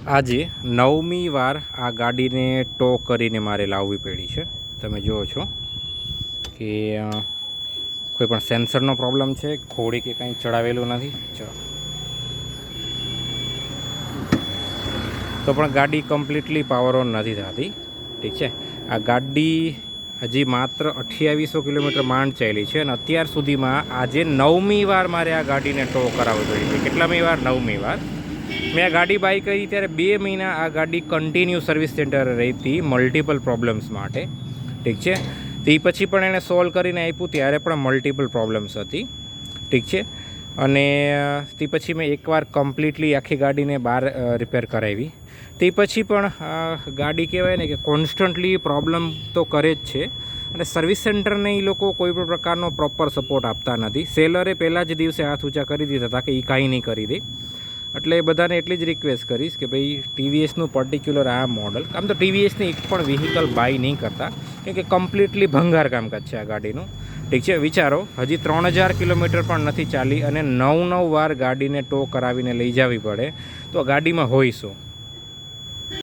આજે 9મી વાર આ ગાડીને ટો કરીને મારે લાવવી પડી છે. તમે જુઓ છો કે કોઈ પણ સેન્સરનો પ્રોબ્લેમ છે, ઘોડી કે કંઈ ચડાવેલું નથી. તો પણ ગાડી કમ્પ્લીટલી પાવર ઓન નથી થતી. ઠીક છે, આ ગાડી હજી માત્ર 2800 કિલોમીટર માંડ ચાલી છે અને અત્યાર સુધીમાં આજે 9મી વાર મારે આ ગાડીને ટો કરાવવી પડી છે. કેટલામી વાર? 9મી વાર. મેં આ ગાડી બાય કરી ત્યારે 2 મહિના આ ગાડી કન્ટિન્યુ સર્વિસ સેન્ટર રહી હતી મલ્ટિપલ પ્રોબ્લેમ્સ માટે. ઠીક છે, તે પછી પણ એણે સોલ્વ કરીને આપ્યું, ત્યારે પણ મલ્ટિપલ પ્રોબ્લેમ્સ હતી. ઠીક છે, અને તે પછી મેં એકવાર કમ્પ્લીટલી આખી ગાડીને બહાર રિપેર કરાવી. તે પછી પણ ગાડી કહેવાય ને કે કોન્સ્ટન્ટલી પ્રોબ્લેમ તો કરે જ છે અને સર્વિસ સેન્ટરને એ લોકો કોઈ પણ પ્રકારનો પ્રોપર સપોર્ટ આપતા નથી. સેલરે પહેલાં જ દિવસે હાથ ઊંચા કરી દીધા હતા કે એ કાંઈ નહીં કરી દે. એટલે બધાને એટલી જ રિક્વેસ્ટ કરીશ કે ભાઈ ટીવીએસનું પર્ટિક્યુલર આ મોડલ, આમ તો ટીવીએસની એક પણ વ્હીકલ બાય નહીં કરતા, કેમ કે કમ્પ્લીટલી ભંગાર કામકાજ છે આ ગાડીનું. ઠીક છે, વિચારો હજી 3000 કિલોમીટર પણ નથી ચાલી અને 9 વાર ગાડીને ટો કરાવીને લઈ જવી પડે તો ગાડીમાં હોય શું?